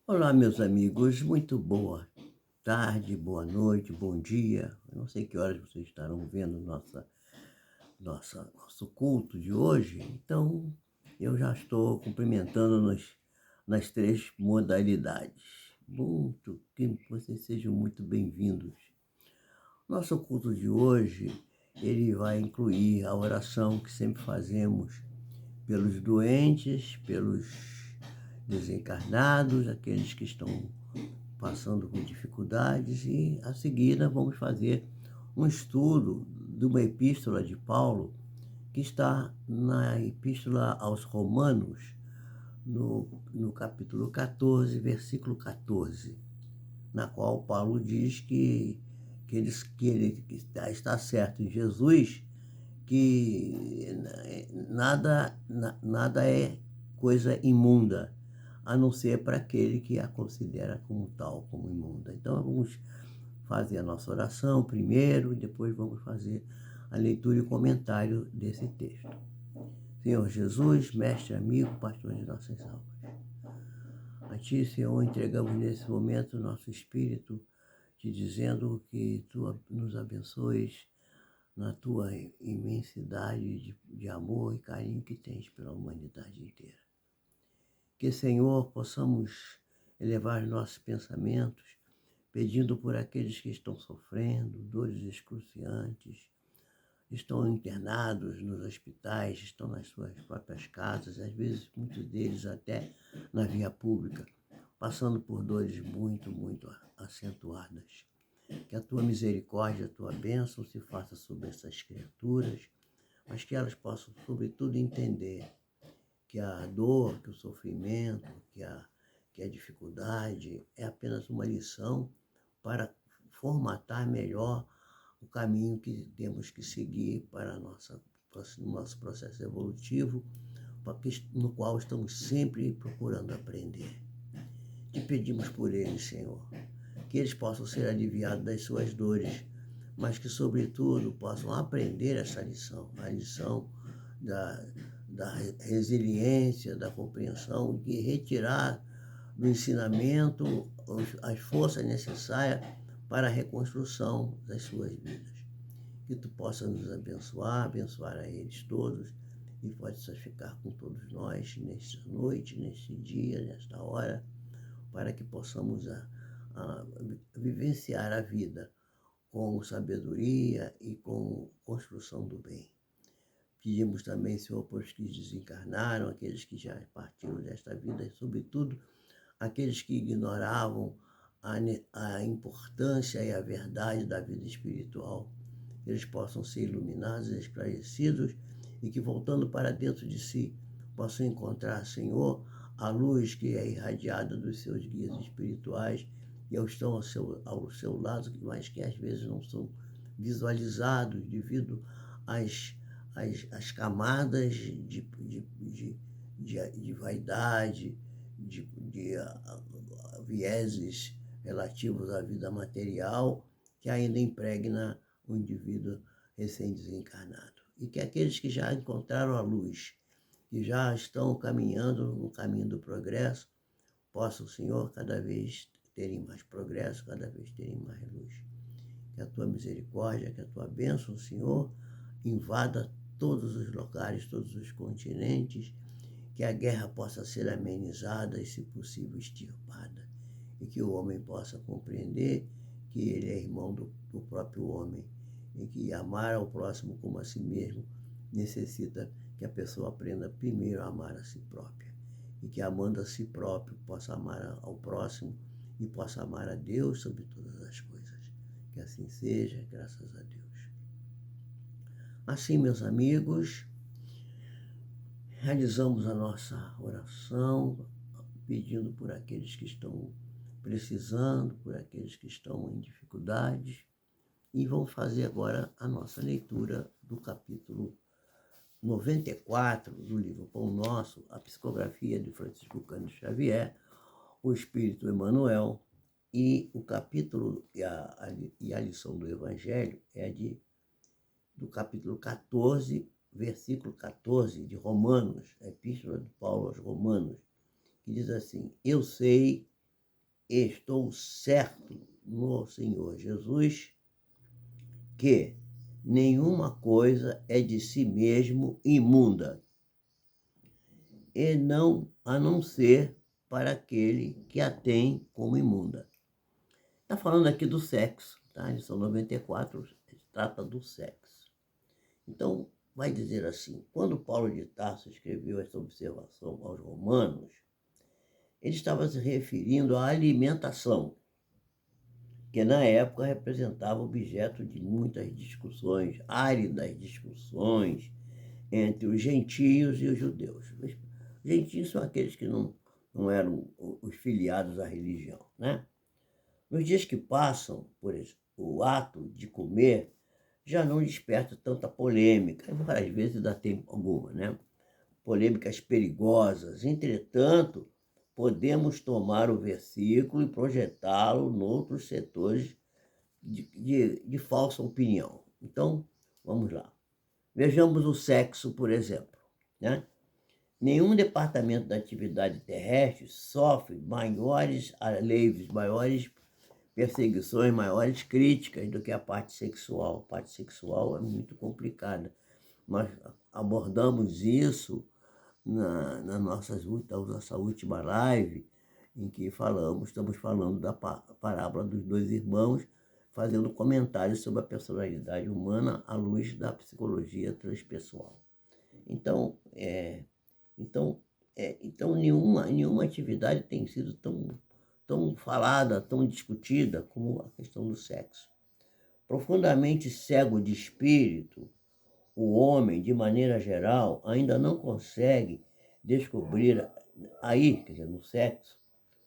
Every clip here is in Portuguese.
Olá, meus amigos, muito boa tarde, boa noite, bom dia. Eu não sei que horas vocês estarão vendo nosso culto de hoje, então eu já estou cumprimentando nas três modalidades. Muito, que vocês sejam muito bem-vindos. Nosso culto de hoje, ele vai incluir a oração que sempre fazemos pelos doentes, pelos desencarnados, aqueles que estão passando por dificuldades, e a seguir nós vamos fazer um estudo de uma epístola de Paulo que está na epístola aos Romanos, no capítulo 14, versículo 14, na qual Paulo diz que ele está certo em Jesus, que nada é coisa imunda, a não ser para aquele que a considera como tal, como imunda. Então, vamos fazer a nossa oração primeiro e depois vamos fazer a leitura e o comentário desse texto. Senhor Jesus, mestre, amigo, pastor de nossas almas, a Ti, Senhor, entregamos nesse momento o nosso espírito, te dizendo que Tu nos abençoes na Tua imensidade de amor e carinho que tens pela humanidade inteira. Que, Senhor, possamos elevar nossos pensamentos, pedindo por aqueles que estão sofrendo dores excruciantes, estão internados nos hospitais, estão nas suas próprias casas, às vezes muitos deles até na via pública, passando por dores muito, muito acentuadas. Que a tua misericórdia, a tua bênção se faça sobre essas criaturas, mas que elas possam, sobretudo, entender que a dor, que o sofrimento, que a dificuldade é apenas uma lição para formatar melhor o caminho que temos que seguir para o nosso processo evolutivo, no qual estamos sempre procurando aprender. Te pedimos por eles, Senhor, que eles possam ser aliviados das suas dores, mas que, sobretudo, possam aprender essa lição, a lição da, da resiliência, da compreensão, de retirar do ensinamento as forças necessárias para a reconstrução das suas vidas. Que tu possa nos abençoar a eles todos, e possa ficar com todos nós nesta noite, neste dia, nesta hora, para que possamos a vivenciar a vida com sabedoria e com construção do bem. Pedimos também, Senhor, por os que desencarnaram, aqueles que já partiram desta vida, e, sobretudo, aqueles que ignoravam a importância e a verdade da vida espiritual. Eles possam ser iluminados, esclarecidos, e que, voltando para dentro de si, possam encontrar, Senhor, a luz que é irradiada dos seus guias espirituais e estão ao seu lado, mas que às vezes não são visualizados devido às camadas de vaidade, de vieses relativos à vida material que ainda impregna o indivíduo recém-desencarnado. E que aqueles que já encontraram a luz, que já estão caminhando no caminho do progresso, possam, Senhor, cada vez terem mais progresso, cada vez terem mais luz. Que a tua misericórdia, que a tua bênção, Senhor, invada todos os lugares, todos os continentes, que a guerra possa ser amenizada e, se possível, extirpada, e que o homem possa compreender que ele é irmão do próprio homem, e que amar ao próximo como a si mesmo necessita que a pessoa aprenda primeiro a amar a si própria, e que, amando a si próprio, possa amar ao próximo e possa amar a Deus sobre todas as coisas. Que assim seja, graças a Deus. Assim, meus amigos, realizamos a nossa oração, pedindo por aqueles que estão precisando, por aqueles que estão em dificuldades, e vamos fazer agora a nossa leitura do capítulo 94 do livro Pão Nosso, a psicografia de Francisco Cândido Xavier, o Espírito Emmanuel, e o capítulo e a lição do Evangelho é do capítulo 14, versículo 14 de Romanos, a epístola de Paulo aos Romanos, que diz assim: eu sei estou certo no Senhor Jesus que nenhuma coisa é de si mesmo imunda, e não a não ser para aquele que a tem como imunda. Está falando aqui do sexo, tá? Lição 94 trata do sexo. Então, vai dizer assim, quando Paulo de Tarso escreveu essa observação aos romanos, ele estava se referindo à alimentação, que na época representava objeto de muitas discussões, áridas discussões entre os gentios e os judeus. Os gentios são aqueles que não eram os filiados à religião, né? Nos dias que passam, por exemplo, o ato de comer já não desperta tanta polêmica, embora às vezes dá tempo alguma, né? Polêmicas perigosas. Entretanto, podemos tomar o versículo e projetá-lo em outros setores de falsa opinião. Então, vamos lá. Vejamos o sexo, por exemplo, né? Nenhum departamento da atividade terrestre sofre maiores aleives, maiores perseguições, maiores críticas do que a parte sexual. A parte sexual é muito complicada. Nós abordamos isso na nossa última live, em que estamos falando da parábola dos dois irmãos, fazendo comentários sobre a personalidade humana à luz da psicologia transpessoal. Então, nenhuma atividade tem sido tão falada, tão discutida como a questão do sexo. Profundamente cego de espírito, o homem, de maneira geral, ainda não consegue descobrir aí, quer dizer, no sexo,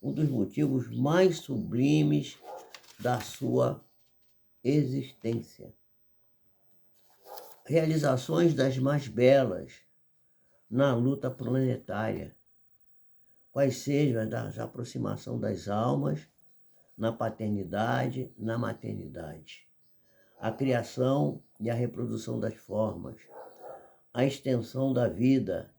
um dos motivos mais sublimes da sua existência. Realizações das mais belas na luta planetária, quais sejam as aproximação das almas na paternidade, na maternidade, a criação e a reprodução das formas, a extensão da vida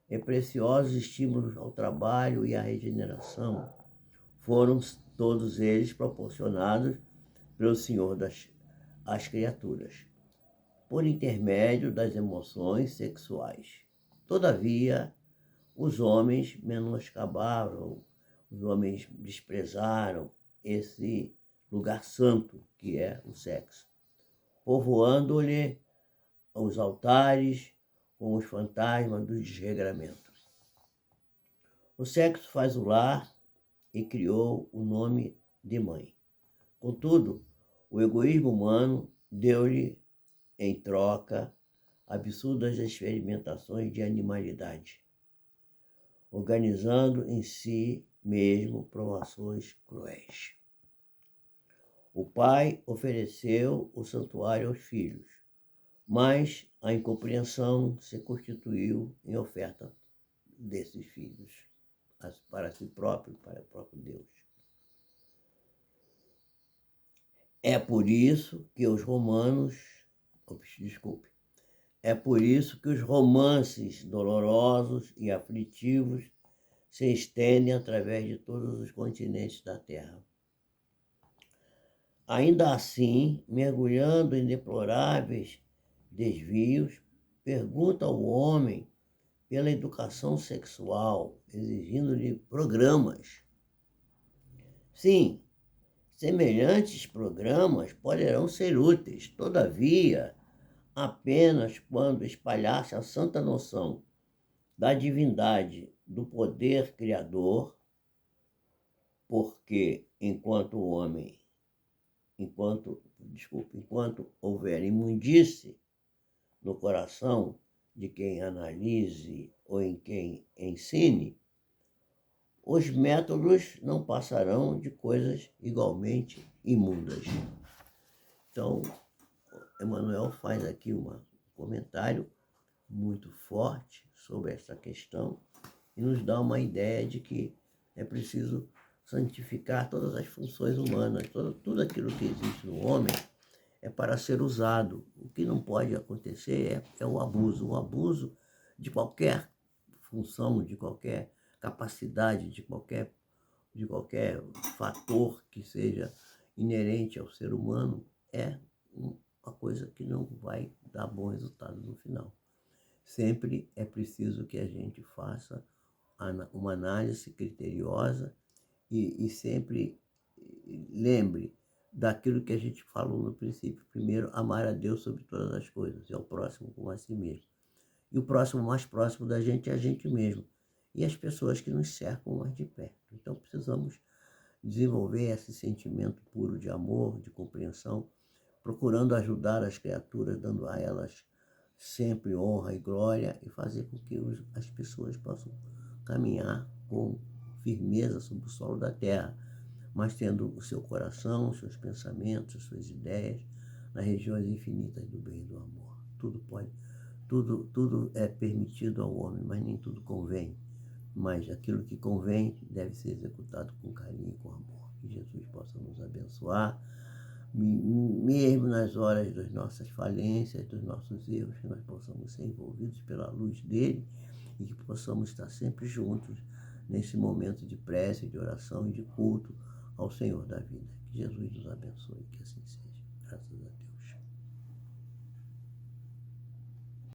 e preciosos estímulos ao trabalho e à regeneração, foram todos eles proporcionados pelo Senhor às criaturas, por intermédio das emoções sexuais. Todavia, os homens menoscabaram, os homens desprezaram esse lugar santo que é o sexo, povoando-lhe os altares com os fantasmas do desregramento. O sexo faz o lar e criou o nome de mãe. Contudo, o egoísmo humano deu-lhe, em troca, absurdas experimentações de animalidade, organizando em si mesmo provações cruéis. O pai ofereceu o santuário aos filhos, mas a incompreensão se constituiu em oferta desses filhos para si próprio, para o próprio Deus. É por isso que os romances dolorosos e aflitivos se estendem através de todos os continentes da Terra. Ainda assim, mergulhando em deploráveis desvios, pergunta ao homem pela educação sexual, exigindo-lhe programas. Sim, semelhantes programas poderão ser úteis, todavia, apenas quando espalhar-se a santa noção da divindade, do poder criador, porque enquanto houver imundície no coração de quem analise ou em quem ensine, os métodos não passarão de coisas igualmente imundas. Então, Emmanuel faz aqui um comentário muito forte sobre essa questão e nos dá uma ideia de que é preciso santificar todas as funções humanas, tudo aquilo que existe no homem é para ser usado. O que não pode acontecer é o abuso de qualquer função, de qualquer capacidade, de qualquer de qualquer fator que seja inerente ao ser humano, é uma coisa que não vai dar bom resultado no final. Sempre é preciso que a gente faça uma análise criteriosa e sempre lembre daquilo que a gente falou no princípio. Primeiro, amar a Deus sobre todas as coisas e ao próximo como a si mesmo. E o próximo mais próximo da gente é a gente mesmo e as pessoas que nos cercam mais de perto. Então, precisamos desenvolver esse sentimento puro de amor, de compreensão, procurando ajudar as criaturas, dando a elas sempre honra e glória e fazer com que as pessoas possam caminhar com firmeza sobre o solo da terra, mas tendo o seu coração, os seus pensamentos, as suas ideias nas regiões infinitas do bem e do amor. Tudo é permitido ao homem, mas nem tudo convém. Mas aquilo que convém deve ser executado com carinho e com amor. Que Jesus possa nos abençoar, mesmo nas horas das nossas falências, dos nossos erros, que nós possamos ser envolvidos pela luz dele e que possamos estar sempre juntos nesse momento de prece, de oração e de culto ao Senhor da vida. Que Jesus nos abençoe, que assim seja. Graças a Deus.